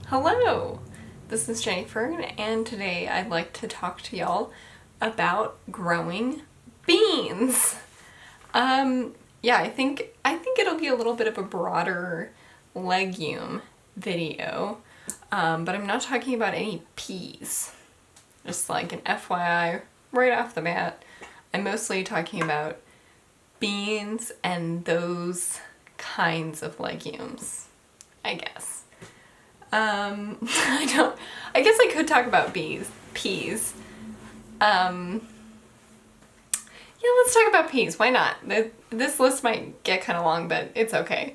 Hello, this is Jennifer, and today I'd like to talk to y'all about growing beans. Yeah, I think it'll be a little bit of a broader legume video, but I'm not talking about any peas. Just like an FYI right off the bat, I'm mostly talking about beans and those kinds of legumes, I guess. I guess I could talk about peas. Yeah, let's talk about peas. Why not? This list might get kind of long, but it's okay.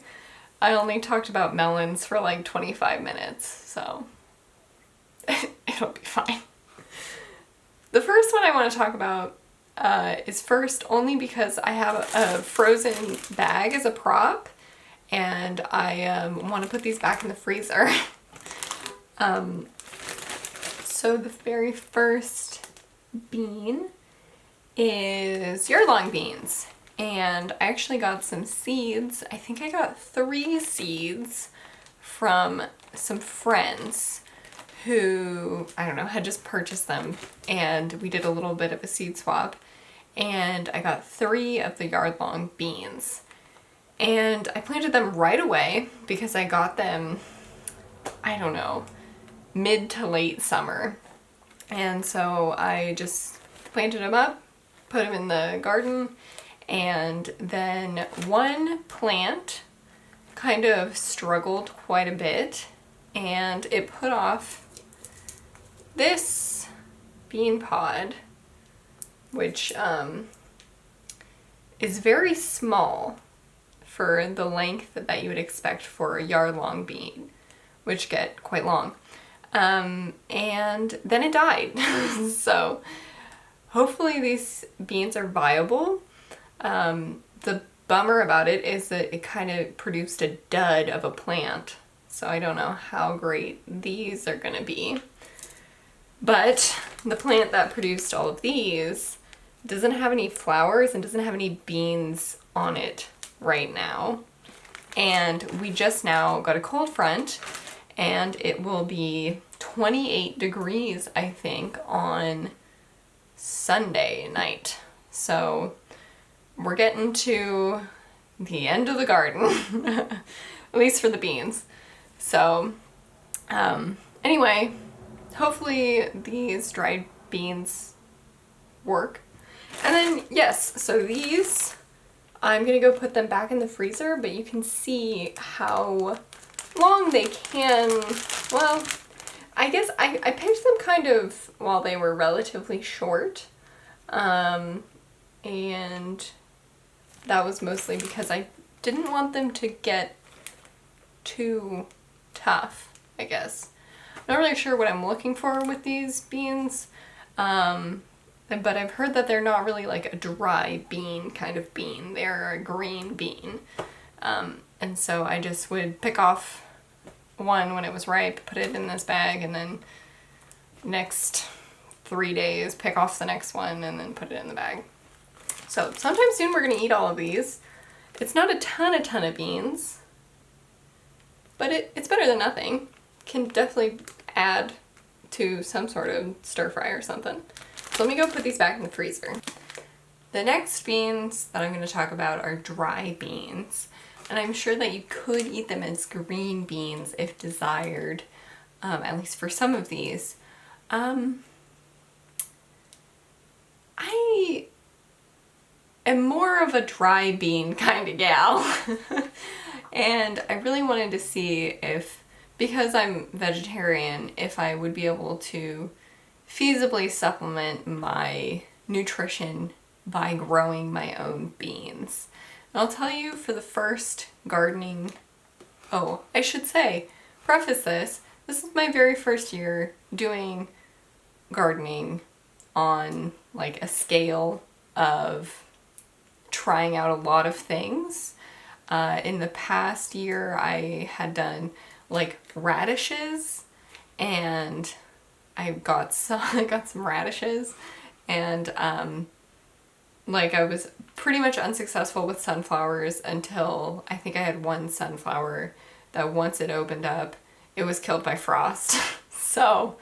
I only talked about melons for like 25 minutes, so it'll be fine. The first one I want to talk about is first only because I have a frozen bag as a prop, and I want to put these back in the freezer. So the very first bean is yard-long beans, and I actually got some seeds. I think I got 3 seeds from some friends who, I don't know, had just purchased them, and we did a little bit of a seed swap, and I got 3 of the yard-long beans. And I planted them right away because I got them, I don't know, mid to late summer. And so I just planted them up, put them in the garden, and then one plant kind of struggled quite a bit, and it put off this bean pod, which is very small for the length that you would expect for a yard-long bean, which get quite long. And then it died. So hopefully these beans are viable. The bummer about it is that it kind of produced a dud of a plant. So I don't know how great these are gonna be. But the plant that produced all of these doesn't have any flowers and doesn't have any beans on it right now. And we just now got a cold front, and it will be 28 degrees, I think, on Sunday night. So we're getting to the end of the garden, at least for the beans. So anyway, hopefully these dried beans work. And then, yes, so these, I'm gonna go put them back in the freezer, but you can see how long they can, well, I guess I picked them kind of while they were relatively short, and that was mostly because I didn't want them to get too tough, I guess. I'm not really sure what I'm looking for with these beans, but I've heard that they're not really like a dry bean kind of bean. They're a green bean. And so I just would pick off one when it was ripe, put it in this bag, and then next 3 days pick off the next one and then put it in the bag. So sometime soon we're gonna eat all of these. It's not a ton of beans, but it's better than nothing. Can definitely add to some sort of stir fry or something. So let me go put these back in the freezer. The next beans that I'm going to talk about are dry beans, and I'm sure that you could eat them as green beans if desired, at least for some of these. I am more of a dry bean kind of gal, and I really wanted to see if, because I'm vegetarian, if I would be able to feasibly supplement my nutrition by growing my own beans. And I'll tell you, for the first gardening, oh, I should say, preface this is my very first year doing gardening on like a scale of trying out a lot of things. In the past year I had done like radishes, and I got some radishes, and like I was pretty much unsuccessful with sunflowers until I think I had one sunflower that once it opened up, it was killed by frost. So,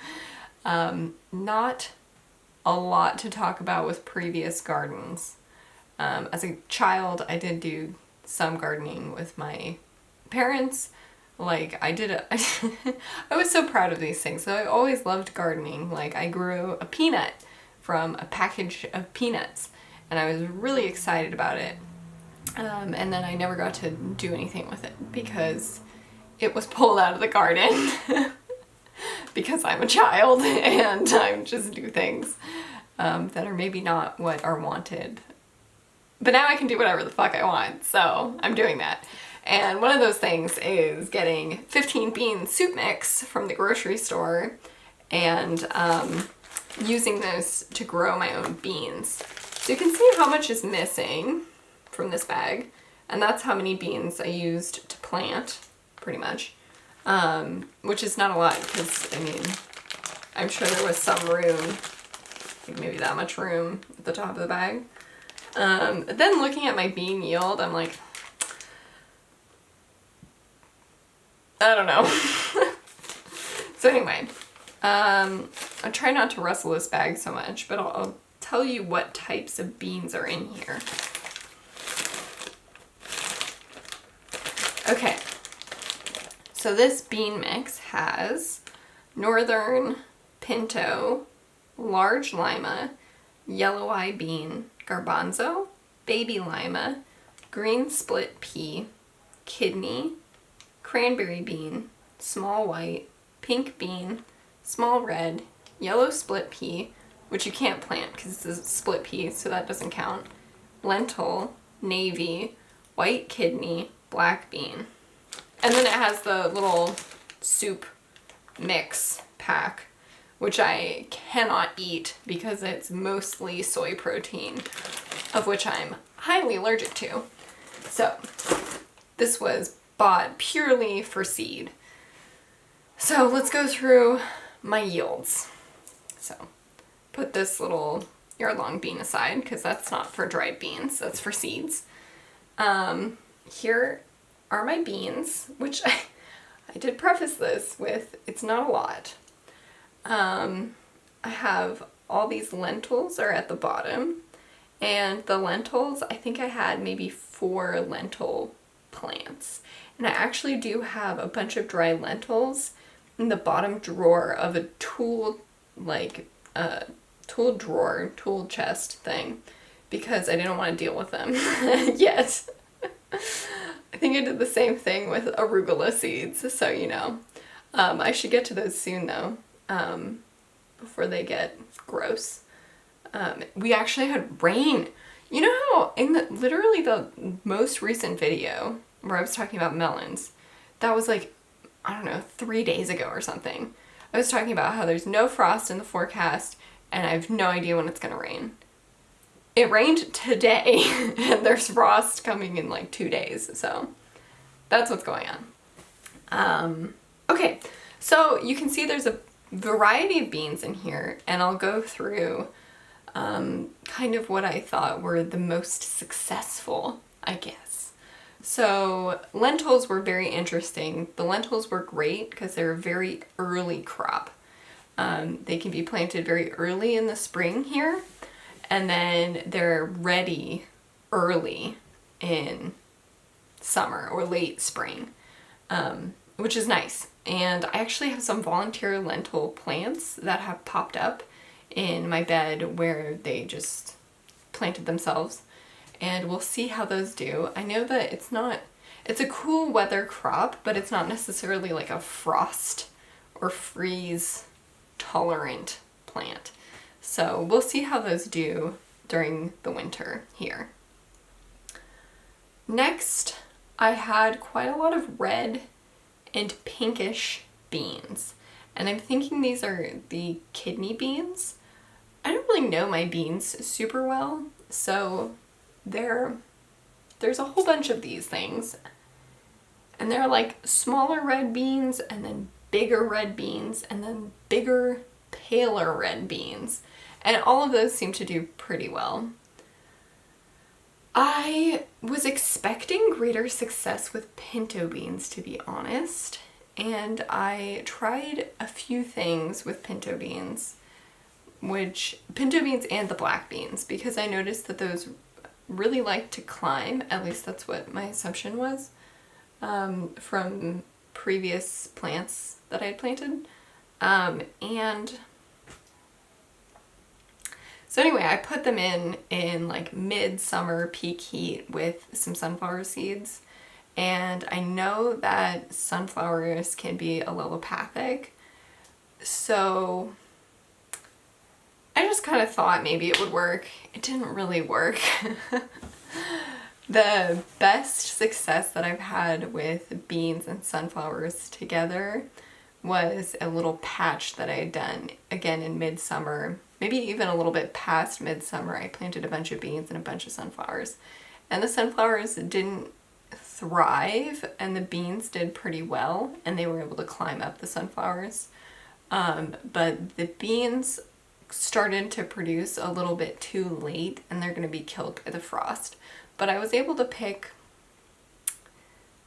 not a lot to talk about with previous gardens. As a child, I did do some gardening with my parents. Like, I was so proud of these things. So I always loved gardening. Like, I grew a peanut from a package of peanuts, and I was really excited about it. And then I never got to do anything with it because it was pulled out of the garden because I'm a child and I just do things that are maybe not what are wanted. But now I can do whatever the fuck I want, so I'm doing that. And one of those things is getting 15 bean soup mix from the grocery store and using those to grow my own beans. So you can see how much is missing from this bag, and that's how many beans I used to plant, pretty much, which is not a lot because, I mean, I'm sure there was some room, like maybe that much room at the top of the bag. Then looking at my bean yield, I'm like, I don't know. So anyway, I try not to rustle this bag so much, but I'll tell you what types of beans are in here. Okay, so this bean mix has northern, pinto, large lima, yellow eye bean, garbanzo, baby lima, green split pea, kidney, cranberry bean, small white, pink bean, small red, yellow split pea, which you can't plant because it's a split pea, so that doesn't count, lentil, navy, white kidney, black bean. And then it has the little soup mix pack, which I cannot eat because it's mostly soy protein, of which I'm highly allergic to. So this was bought purely for seed. So let's go through my yields. So put this little yard-long bean aside because that's not for dried beans, that's for seeds. Here are my beans, which I did preface this with, it's not a lot. I have all these lentils are at the bottom, and the lentils, I think I had maybe 4 lentil plants. And I actually do have a bunch of dry lentils in the bottom drawer of a tool, like tool drawer, tool chest thing, because I didn't want to deal with them yet. I think I did the same thing with arugula seeds, so you know. I should get to those soon though, before they get gross. We actually had rain. You know how in literally the most recent video where I was talking about melons, that was like, I don't know, 3 days ago or something. I was talking about how there's no frost in the forecast and I have no idea when it's gonna rain. It rained today and there's frost coming in like 2 days, so that's what's going on. Okay, so you can see there's a variety of beans in here, and I'll go through kind of what I thought were the most successful, I guess. So lentils were very interesting. The lentils were great because they're a very early crop. They can be planted very early in the spring here, and then they're ready early in summer or late spring, which is nice. And I actually have some volunteer lentil plants that have popped up in my bed where they just planted themselves, and we'll see how those do. I know that it's a cool weather crop, but it's not necessarily like a frost or freeze tolerant plant. So we'll see how those do during the winter here. Next, I had quite a lot of red and pinkish beans, and I'm thinking these are the kidney beans. I don't really know my beans super well, so there's a whole bunch of these things, and they're like smaller red beans and then bigger red beans and then bigger paler red beans, and all of those seem to do pretty well. I was expecting greater success with pinto beans, to be honest, and I tried a few things with pinto beans, which pinto beans and the black beans, because I noticed that those really like to climb. At least that's what my assumption was, from previous plants that I had planted. And so anyway, I put them in like mid-summer peak heat with some sunflower seeds. And I know that sunflowers can be allelopathic, so I just kind of thought maybe it would work. It didn't really work. The best success that I've had with beans and sunflowers together was a little patch that I had done, again in midsummer, maybe even a little bit past midsummer. I planted a bunch of beans and a bunch of sunflowers. And the sunflowers didn't thrive, and the beans did pretty well, and they were able to climb up the sunflowers. But the beans started to produce a little bit too late, and they're going to be killed by the frost. But I was able to pick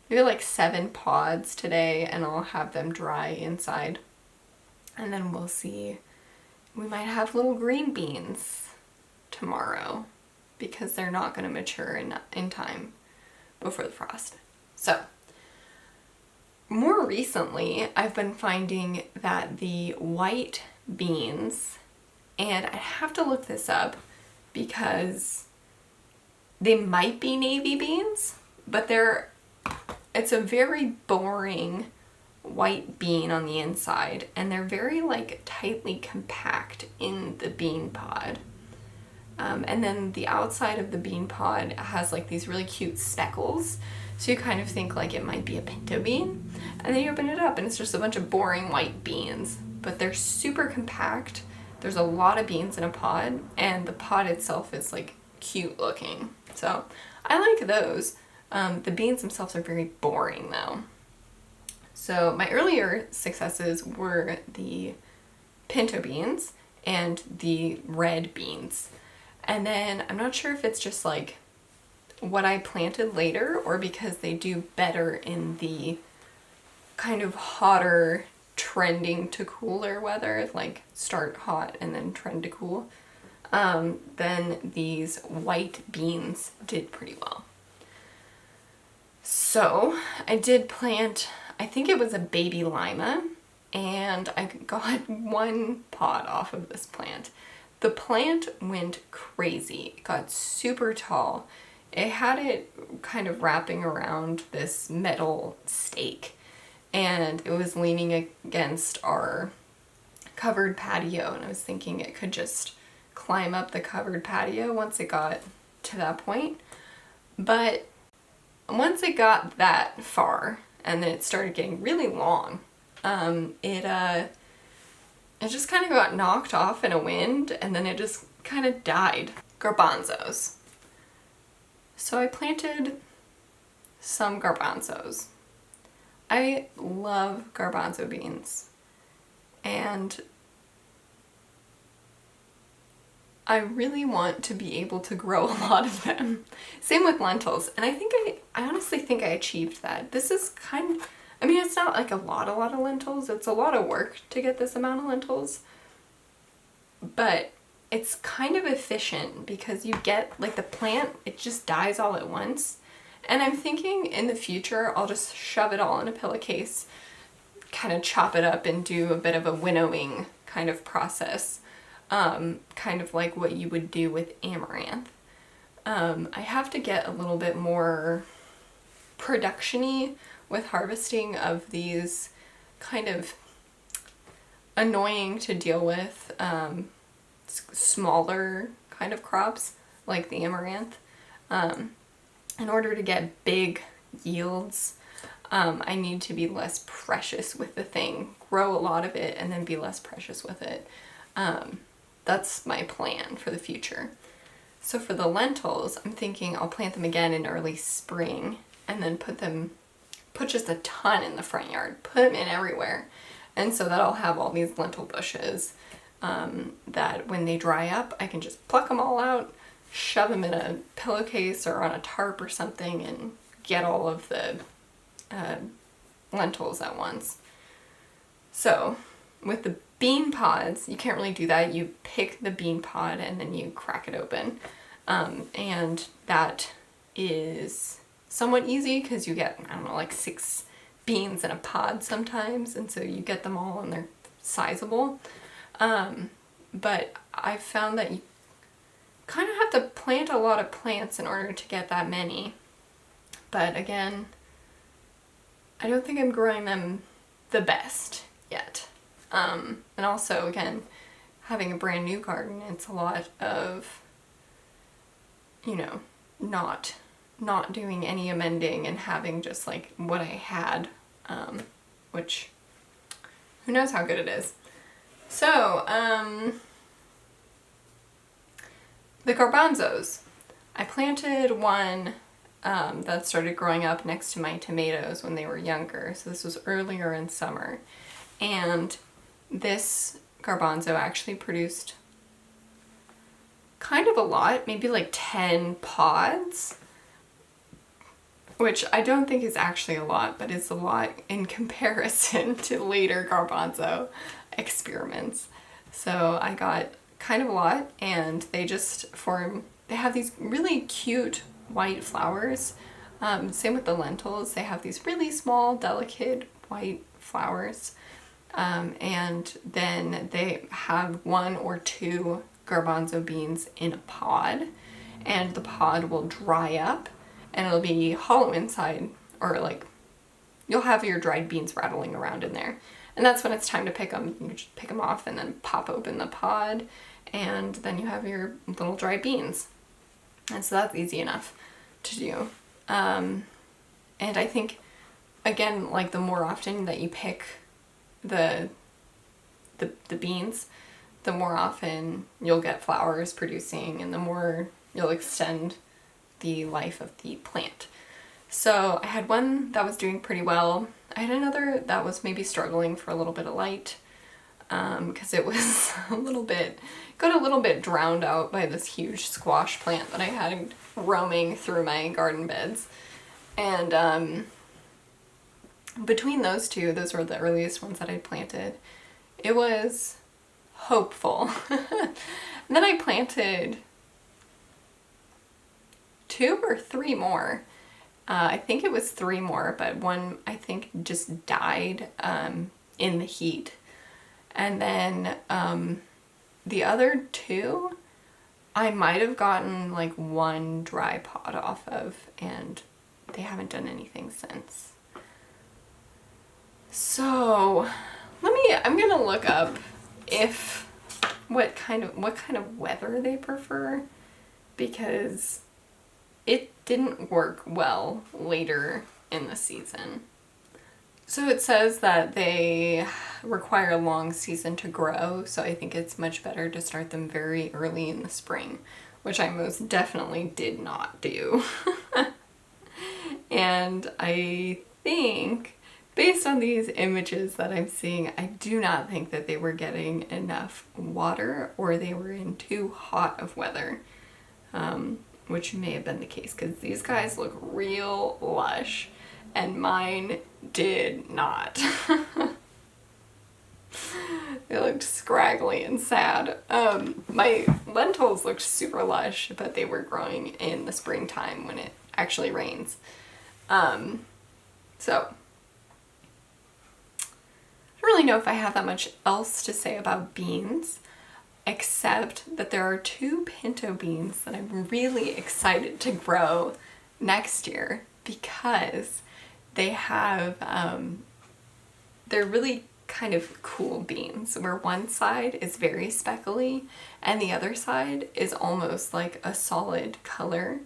maybe like 7 pods today, and I'll have them dry inside. And then we'll see. We might have little green beans tomorrow because they're not going to mature in time before the frost. So, more recently, I've been finding that the white beans, and I have to look this up because they might be navy beans, but it's a very boring white bean on the inside, and they're very like tightly compact in the bean pod. And then the outside of the bean pod has like these really cute speckles, so you kind of think like it might be a pinto bean, and then you open it up and it's just a bunch of boring white beans, but they're super compact. There's a lot of beans in a pod, and the pod itself is like cute looking, so I like those. The beans themselves are very boring though. So my earlier successes were the pinto beans and the red beans. And then I'm not sure if it's just like what I planted later or because they do better in the kind of hotter, trending to cooler weather, like start hot and then trend to cool. Then these white beans did pretty well. So I did plant, I think it was a baby lima, and I got 1 pod off of this plant. The plant went crazy. It got super tall. It had it kind of wrapping around this metal stake, and it was leaning against our covered patio, and I was thinking it could just climb up the covered patio once it got to that point. But once it got that far, and then it started getting really long, it just kind of got knocked off in a wind, and then it just kind of died. Garbanzos. So I planted some garbanzos. I love garbanzo beans, and I really want to be able to grow a lot of them. Same with lentils, and I honestly think I achieved that. This is I mean, it's not like a lot of lentils. It's a lot of work to get this amount of lentils, but it's kind of efficient because you get, like, the plant, it just dies all at once. And I'm thinking in the future, I'll just shove it all in a pillowcase, kind of chop it up and do a bit of a winnowing kind of process, kind of like what you would do with amaranth. I have to get a little bit more production-y with harvesting of these kind of annoying to deal with smaller kind of crops like the amaranth. In order to get big yields, I need to be less precious with the thing, grow a lot of it, and then be less precious with it. That's my plan for the future. So for the lentils, I'm thinking I'll plant them again in early spring and then put just a ton in the front yard, put them in everywhere. And so that I'll have all these lentil bushes that when they dry up, I can just pluck them all out, shove them in a pillowcase or on a tarp or something, and get all of the lentils at once. So with the bean pods, you can't really do that. You pick the bean pod and then you crack it open. And that is somewhat easy because you get, I don't know, like 6 beans in a pod sometimes, and so you get them all and they're sizable. But I've found that you kind of have to plant a lot of plants in order to get that many. But again, I don't think I'm growing them the best yet. And also, again, having a brand new garden, it's a lot of, you know, not doing any amending and having just like what I had, which who knows how good it is. So, the garbanzos. I planted one that started growing up next to my tomatoes when they were younger. So this was earlier in summer. And this garbanzo actually produced kind of a lot, maybe like 10 pods, which I don't think is actually a lot, but it's a lot in comparison to later garbanzo experiments. So I got kind of a lot, and they have these really cute white flowers. Same with the lentils. They have these really small, delicate white flowers. And then they have 1 or 2 garbanzo beans in a pod, and the pod will dry up and it'll be hollow inside, or like you'll have your dried beans rattling around in there. And that's when it's time to pick them. You just pick them off and then pop open the pod, and then you have your little dried beans. And so that's easy enough to do. And I think, again, like the more often that you pick the beans, the more often you'll get flowers producing, and the more you'll extend the life of the plant. So I had one that was doing pretty well. I had another that was maybe struggling for a little bit of light, because it was got a little bit drowned out by this huge squash plant that I had roaming through my garden beds. And between those two, those were the earliest ones that I planted, it was hopeful. And then I planted 2 or 3 more. I think it was 3 more, but one I think just died in the heat. And then the other 2, I might have gotten like 1 dry pod off of, and they haven't done anything since. So I'm gonna look up what kind of weather they prefer, because it didn't work well later in the season. So it says that they require a long season to grow, so I think it's much better to start them very early in the spring, which I most definitely did not do. And I think, based on these images that I'm seeing, I do not think that they were getting enough water, or they were in too hot of weather, which may have been the case, because these guys look real lush, and mine did not. They looked scraggly and sad. My lentils looked super lush, but they were growing in the springtime when it actually rains. So I don't really know if I have that much else to say about beans, except that there are 2 pinto beans that I'm really excited to grow next year, because they have, they're really kind of cool beans, where one side is very speckly and the other side is almost like a solid color.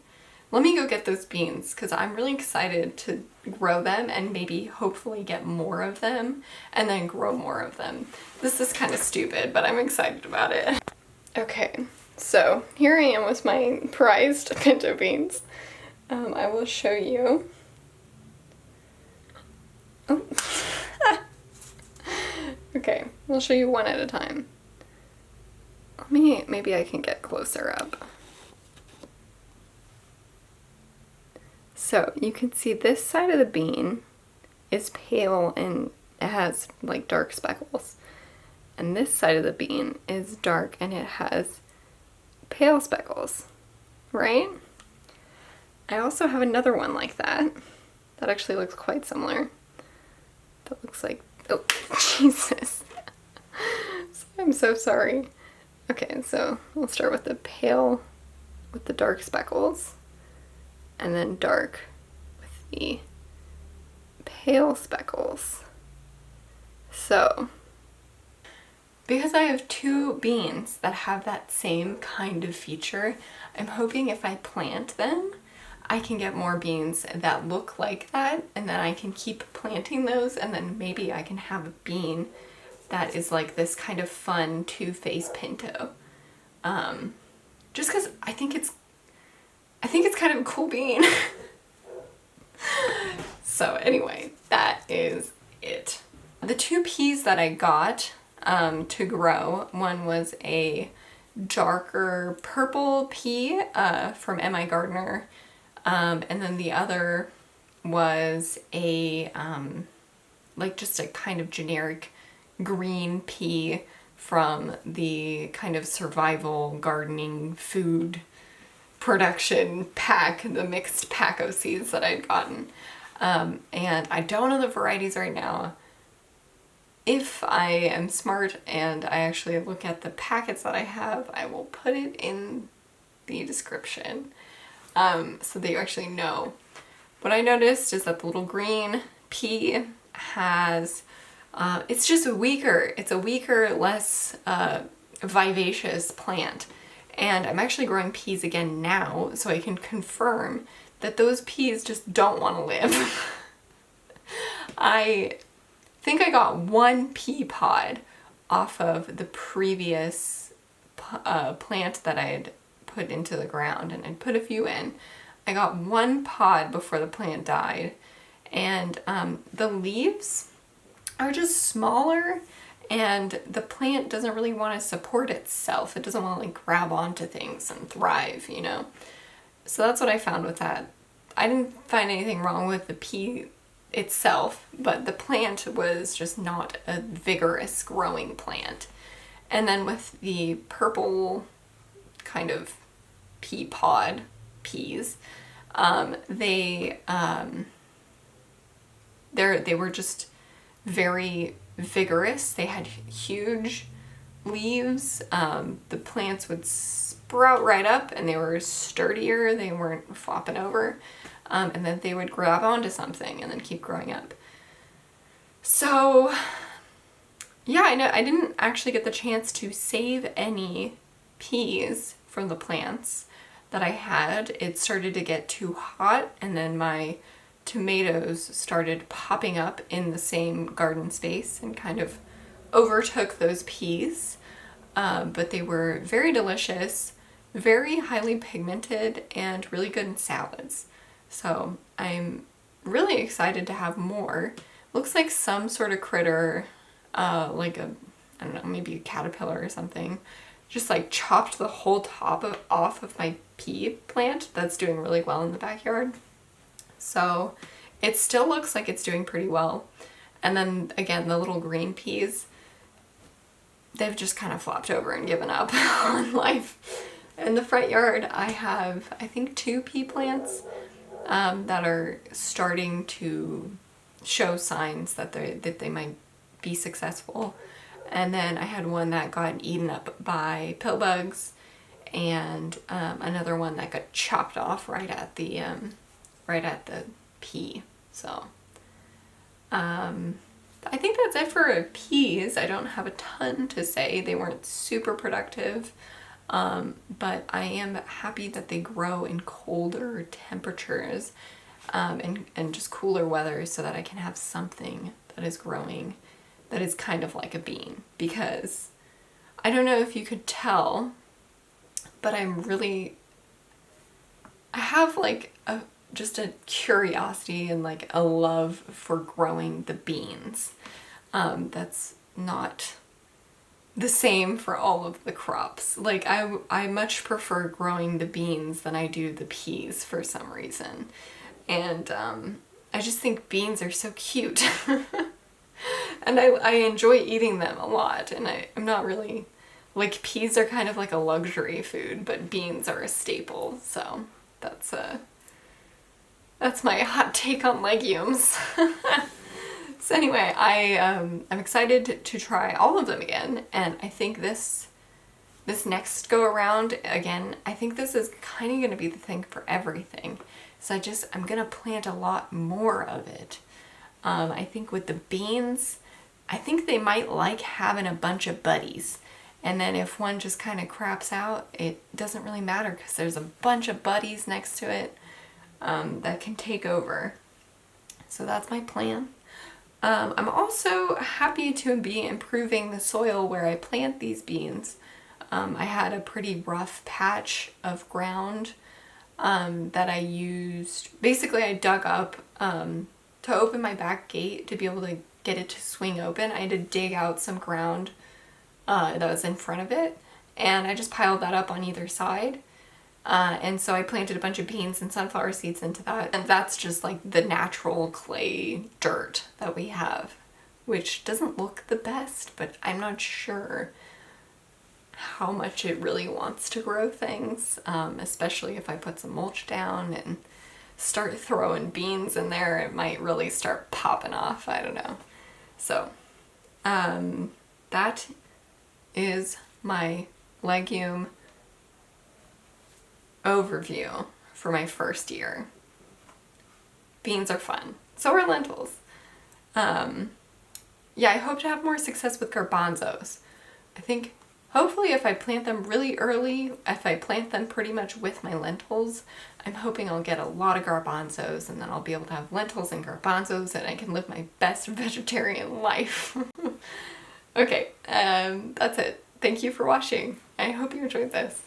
Let me go get those beans, because I'm really excited to grow them and maybe hopefully get more of them and then grow more of them. This is kind of stupid, but I'm excited about it. Okay, so here I am with my prized pinto beans. I will show you. Oh. Okay, I'll show you one at a time. Maybe I can get closer up. So you can see this side of the bean is pale and it has like dark speckles. And this side of the bean is dark and it has pale speckles, right? I also have another one like that. That actually looks quite similar. That looks like, oh, Jesus. I'm so sorry. Okay, so we'll start with the pale, with the dark speckles, and then dark with the pale speckles. So, because I have two beans that have that same kind of feature, I'm hoping if I plant them, I can get more beans that look like that, and then I can keep planting those, and then maybe I can have a bean that is like this kind of fun two-faced pinto. Just because I think it's kind of a cool bean. So anyway, that is it. The two peas that I got to grow, one was a darker purple pea from M.I. Gardener, and then the other was a like just a kind of generic green pea from the kind of survival gardening food production pack, the mixed pack of seeds that I'd gotten. And I don't know the varieties right now. If I am smart and I actually look at the packets that I have, I will put it in the description so that you actually know. What I noticed is that the little green pea has, it's just it's a weaker, less vivacious plant. And I'm actually growing peas again now, so I can confirm that those peas just don't want to live. I think I got one pea pod off of the previous plant that I had put into the ground, and I'd put a few in. I got one pod before the plant died, and the leaves are just smaller, and the plant doesn't really want to support itself. It doesn't want to like grab onto things and thrive, you know? So that's what I found with that. I didn't find anything wrong with the pea itself, but the plant was just not a vigorous growing plant. And then with the purple kind of pea pod peas, they were just very vigorous. They had huge leaves. The plants would sprout right up and they were sturdier. They weren't flopping over. And then they would grab onto something and then keep growing up. So yeah, I didn't actually get the chance to save any peas from the plants that I had. It started to get too hot, and then my tomatoes started popping up in the same garden space and kind of overtook those peas. But they were very delicious, very highly pigmented, and really good in salads. So I'm really excited to have more. Looks like some sort of critter, like a, I don't know, maybe a caterpillar or something, just like chopped the whole top off of my pea plant that's doing really well in the backyard. So it still looks like it's doing pretty well. And then again, the little green peas, they've just kind of flopped over and given up on life. In the front yard, I have, I think, 2 pea plants that are starting to show signs that they might be successful. And then I had one that got eaten up by pill bugs, and another one that got chopped off right at the pea. So I think that's it for peas. I don't have a ton to say. They weren't super productive, but I am happy that they grow in colder temperatures and just cooler weather, so that I can have something that is growing that is kind of like a bean. Because I don't know if you could tell, but I have like just a curiosity and like a love for growing the beans. That's not the same for all of the crops. Like I much prefer growing the beans than I do the peas for some reason. And I just think beans are so cute. And I enjoy eating them a lot, and I'm not really, like, peas are kind of like a luxury food, but beans are a staple, so that's my hot take on legumes. So anyway, I'm excited to try all of them again, and I think this next go around, again, I think this is kind of going to be the thing for everything. So I'm going to plant a lot more of it. I think with the beans, I think they might like having a bunch of buddies. And then if one just kind of craps out, it doesn't really matter because there's a bunch of buddies next to it that can take over. So that's my plan. I'm also happy to be improving the soil where I plant these beans. I had a pretty rough patch of ground that I used. Basically, I dug up to open my back gate to be able to get it to swing open. I had to dig out some ground that was in front of it, and I just piled that up on either side. And so I planted a bunch of beans and sunflower seeds into that, and that's just like the natural clay dirt that we have, which doesn't look the best, but I'm not sure how much it really wants to grow things, especially if I put some mulch down and start throwing beans in there, it might really start popping off. I don't know. So that is my legume overview for my first year. Beans are fun. So are lentils. Yeah, I hope to have more success with garbanzos. I think hopefully if I plant them really early, if I plant them pretty much with my lentils, I'm hoping I'll get a lot of garbanzos, and then I'll be able to have lentils and garbanzos and I can live my best vegetarian life. Okay, that's it. Thank you for watching. I hope you enjoyed this.